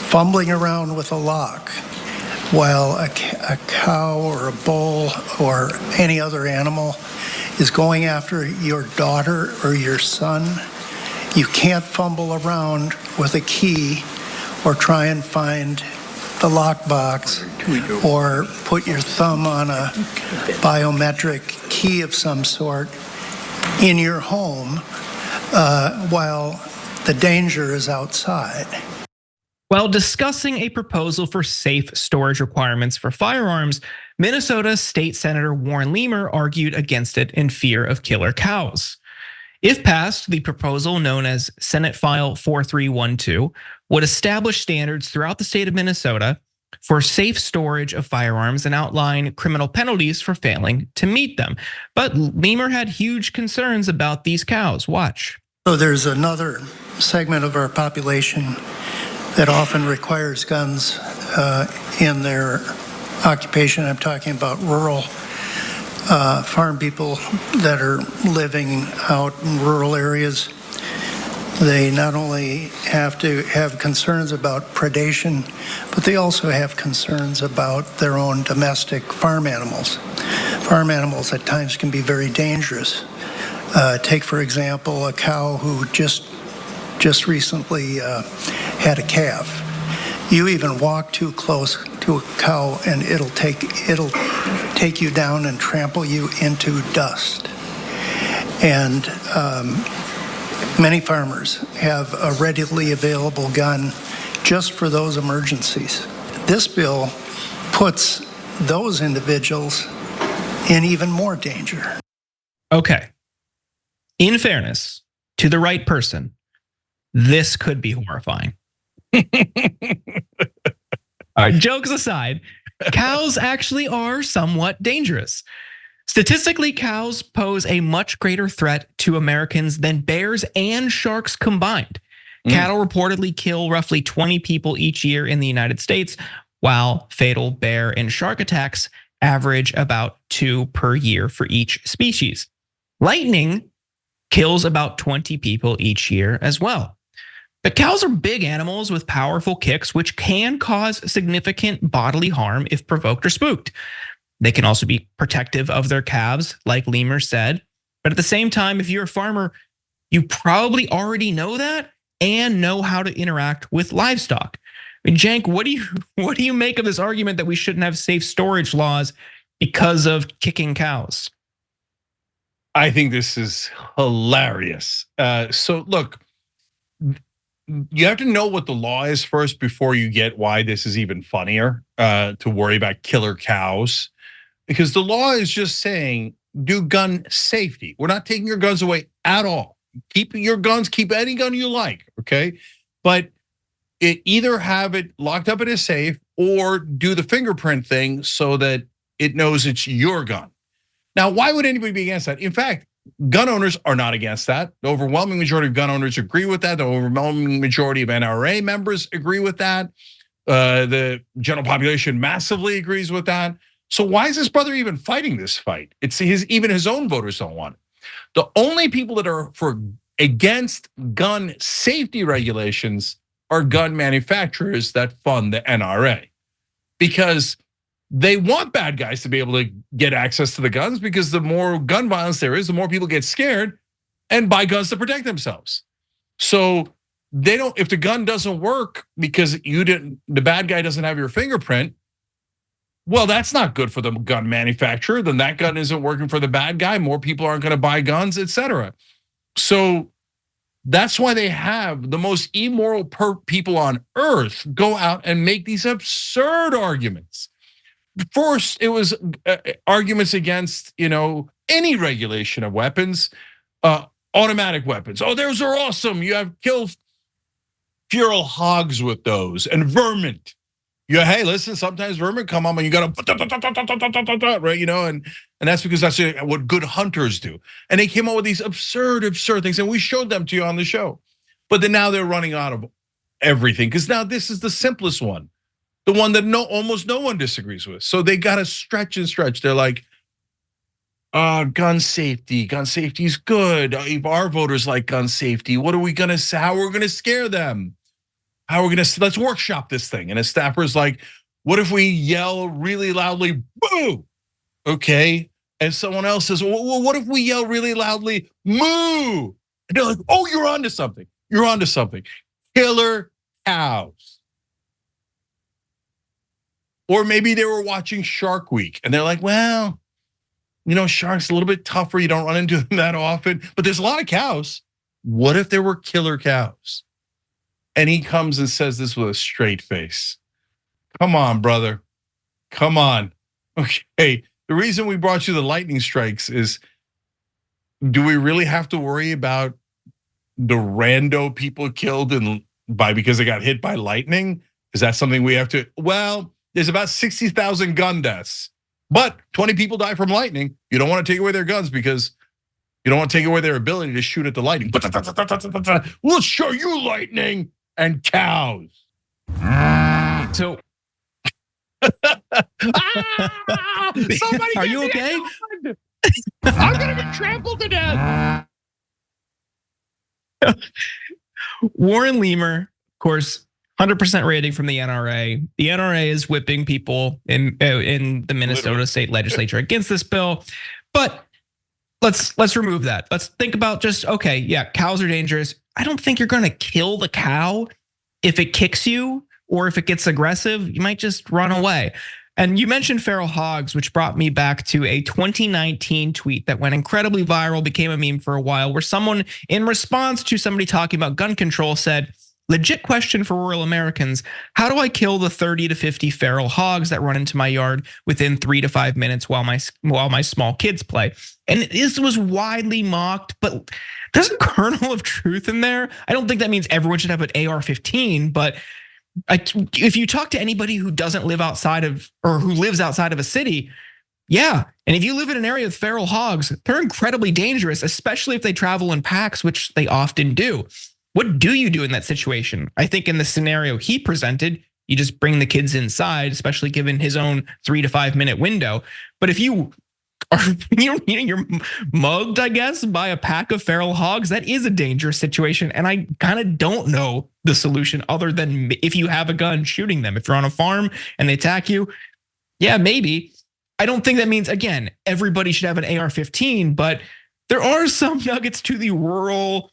fumbling around with a lock while a cow or a bull or any other animal is going after your daughter or your son, you can't fumble around with a key or try and find the lockbox or put your thumb on a biometric key of some sort in your home while the danger is outside. While discussing a proposal for safe storage requirements for firearms, Minnesota State Senator Warren Leamer argued against it in fear of killer cows. If passed, the proposal, known as Senate File 4312, would establish standards throughout the state of Minnesota for safe storage of firearms and outline criminal penalties for failing to meet them. But Leamer had huge concerns about these cows. Watch. So there's another segment of our population that often requires guns in their occupation. I'm talking about rural farm people that are living out in rural areas. They not only have to have concerns about predation, but they also have concerns about their own domestic farm animals. Farm animals at times can be very dangerous. Take, for example, a cow who just recently had a calf. You even walk too close to a cow and it'll take you down and trample you into dust. And many farmers have a readily available gun just for those emergencies. This bill puts those individuals in even more danger. Okay. In fairness to the right person, this could be horrifying. Jokes aside, cows actually are somewhat dangerous. Statistically, cows pose a much greater threat to Americans than bears and sharks combined. Cattle reportedly kill roughly 20 people each year in the United States, while fatal bear and shark attacks average about 2 per year for each species. Lightning kills about 20 people each year as well. But cows are big animals with powerful kicks, which can cause significant bodily harm if provoked or spooked. They can also be protective of their calves, like Leamer said. But at the same time, if you're a farmer, you probably already know that and know how to interact with livestock. I mean, Cenk, what do you make of this argument that we shouldn't have safe storage laws because of kicking cows? I think this is hilarious. So look, you have to know what the law is first before you get why this is even funnier to worry about killer cows. Because the law is just saying, do gun safety. We're not taking your guns away at all. Keep your guns, keep any gun you like, okay? But it either have it locked up in a safe or do the fingerprint thing so that it knows it's your gun. Now, why would anybody be against that? In fact, gun owners are not against that. The overwhelming majority of gun owners agree with that. The overwhelming majority of NRA members agree with that. The general population massively agrees with that. So why is his brother even fighting this fight? It's even his own voters don't want it. The only people that are against gun safety regulations are gun manufacturers that fund the NRA, because they want bad guys to be able to get access to the guns, because the more gun violence there is, the more people get scared and buy guns to protect themselves. So they don't, if the gun doesn't work because the bad guy doesn't have your fingerprint, well, that's not good for the gun manufacturer. Then that gun isn't working for the bad guy. More people aren't going to buy guns, etc. So that's why they have the most immoral people on earth go out and make these absurd arguments. First, it was arguments against, any regulation of weapons, automatic weapons. Oh, those are awesome. You have killed feral hogs with those, and vermin. Hey, listen, sometimes vermin come on and you gotta, right? And that's because that's what good hunters do. And they came up with these absurd things, and we showed them to you on the show. But then now they're running out of everything, because now this is the simplest one, the one that almost no one disagrees with. So they gotta stretch and stretch. They're like, gun safety is good. If our voters like gun safety, what are we gonna say? How are we gonna scare them? how are we gonna, let's workshop this thing. And a staffer's like, what if we yell really loudly, boo? Okay. And someone else says, well, what if we yell really loudly, moo? And they're like, oh, you're onto something. You're onto something. Killer cows. Or maybe they were watching Shark Week and they're like, well, sharks a little bit tougher. You don't run into them that often, but there's a lot of cows. What if there were killer cows? And he comes and says this with a straight face. Come on, brother. Come on. Okay. The reason we brought you the lightning strikes is, do we really have to worry about the rando people killed because they got hit by lightning? Is that something we have to? Well, there's about 60,000 gun deaths, but 20 people die from lightning. You don't want to take away their guns because you don't want to take away their ability to shoot at the lightning. We'll show you lightning and cows. So, somebody are you okay? I'm gonna be trampled to death. Warren Lemur, of course, 100% rating from the NRA. The NRA is whipping people in the Minnesota state legislature against this bill. But let's remove that. Let's think about just, okay, yeah, cows are dangerous. I don't think you're gonna kill the cow if it kicks you or if it gets aggressive. You might just run away. And you mentioned feral hogs, which brought me back to a 2019 tweet that went incredibly viral, became a meme for a while, where someone, in response to somebody talking about gun control, said, legit question for rural Americans, how do I kill the 30 to 50 feral hogs that run into my yard within 3 to 5 minutes while my small kids play? And this was widely mocked, but there's a kernel of truth in there. I don't think that means everyone should have an AR-15, but if you talk to anybody who doesn't live outside of, or who lives outside of a city, yeah. And if you live in an area with feral hogs, they're incredibly dangerous, especially if they travel in packs, which they often do. What do you do in that situation? I think in the scenario he presented, you just bring the kids inside, especially given his own 3 to 5 minute window. But if you are, you're mugged, I guess, by a pack of feral hogs, that is a dangerous situation. And I kind of don't know the solution other than if you have a gun, shooting them. If you're on a farm and they attack you, yeah, maybe. I don't think that means, again, everybody should have an AR-15, but there are some nuggets to the rural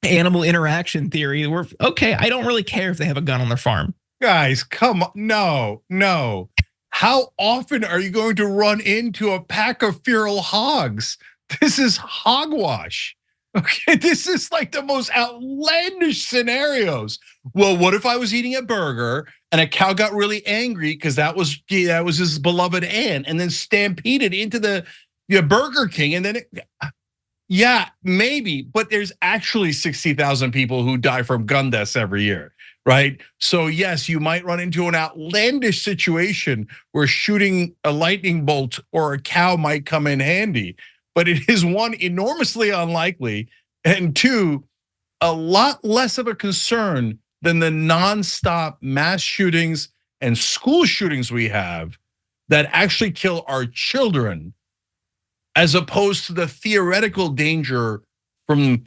animal interaction theory where, okay, I don't really care if they have a gun on their farm. Guys, come on, no. How often are you going to run into a pack of feral hogs? This is hogwash. Okay, this is like the most outlandish scenarios. Well, what if I was eating a burger and a cow got really angry because that was his beloved aunt, and then stampeded into the Burger King, and then yeah, maybe, but there's actually 60,000 people who die from gun deaths every year, right? So yes, you might run into an outlandish situation where shooting a lightning bolt or a cow might come in handy, but it is one, enormously unlikely, and two, a lot less of a concern than the nonstop mass shootings and school shootings we have that actually kill our children, as opposed to the theoretical danger from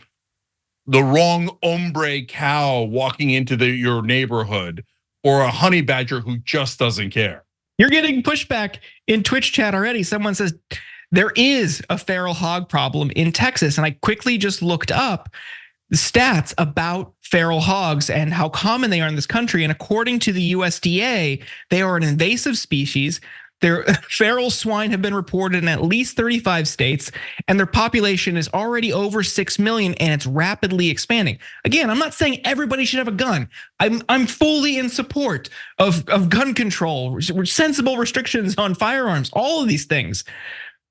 the wrong hombre cow walking into your neighborhood, or a honey badger who just doesn't care. You're getting pushback in Twitch chat already. Someone says there is a feral hog problem in Texas, and I quickly just looked up the stats about feral hogs and how common they are in this country. And according to the USDA, they are an invasive species. Their feral swine have been reported in at least 35 states, and their population is already over 6 million, and it's rapidly expanding. Again, I'm not saying everybody should have a gun. I'm fully in support of gun control, sensible restrictions on firearms, all of these things.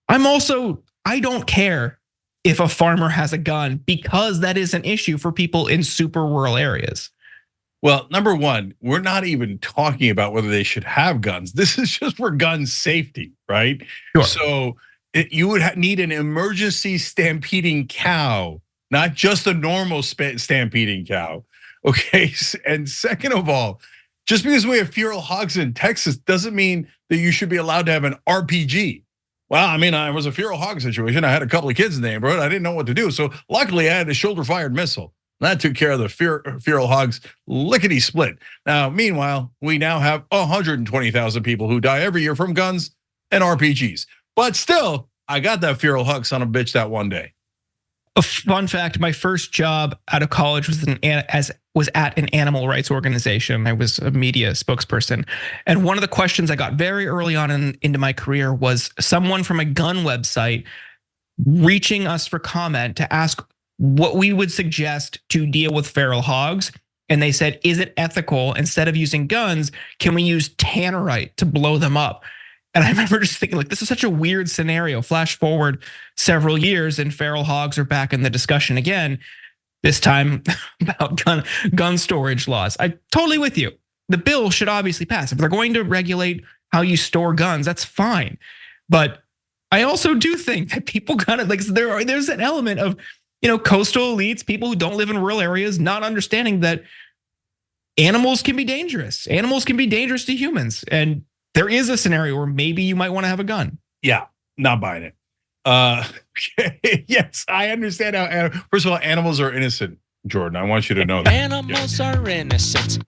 I don't care if a farmer has a gun, because that is an issue for people in super rural areas. Well, number one, we're not even talking about whether they should have guns. This is just for gun safety, right? Sure. So you would need an emergency stampeding cow, not just a normal stampeding cow, okay? And second of all, just because we have feral hogs in Texas doesn't mean that you should be allowed to have an RPG. Well, I mean, I was a feral hog situation. I had a couple of kids in the neighborhood. I didn't know what to do. So luckily I had a shoulder fired missile. That took care of the feral hogs lickety split. Now, meanwhile, we now have 120,000 people who die every year from guns and RPGs. But still, I got that feral hog son of a bitch that one day. A fun fact: my first job out of college was at an animal rights organization. I was a media spokesperson, and one of the questions I got very early on into my career was someone from a gun website reaching us for comment to ask what we would suggest to deal with feral hogs. And they said, is it ethical, instead of using guns, can we use tannerite to blow them up? And I remember just thinking, like, this is such a weird scenario. Flash forward several years and feral hogs are back in the discussion again, this time about gun storage laws. I'm totally with you. The bill should obviously pass. If they're going to regulate how you store guns, that's fine. But I also do think that people gotta, like, there's an element of, coastal elites, people who don't live in rural areas, not understanding that animals can be dangerous. Animals can be dangerous to humans. And there is a scenario where maybe you might want to have a gun. Yeah, not buying it. Yes, I understand how, first of all, animals are innocent, Jordan. I want you to know that. Animals are innocent.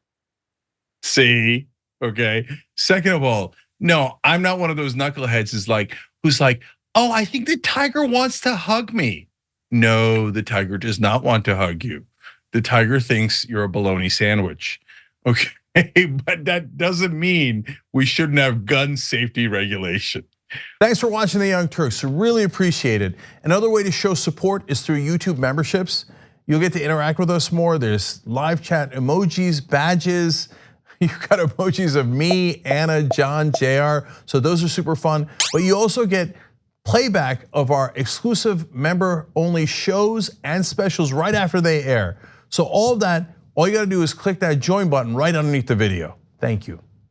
See, okay. Second of all, no, I'm not one of those knuckleheads who's like, oh, I think the tiger wants to hug me. No, the tiger does not want to hug you. The tiger thinks you're a bologna sandwich. Okay, but that doesn't mean we shouldn't have gun safety regulation. Thanks for watching The Young Turks. We really appreciate it. Another way to show support is through YouTube memberships. You'll get to interact with us more. There's live chat emojis, badges. You've got emojis of me, Anna, John, JR. So those are super fun. But you also get playback of our exclusive member-only shows and specials right after they air. So all of that, all you gotta do is click that join button right underneath the video. Thank you.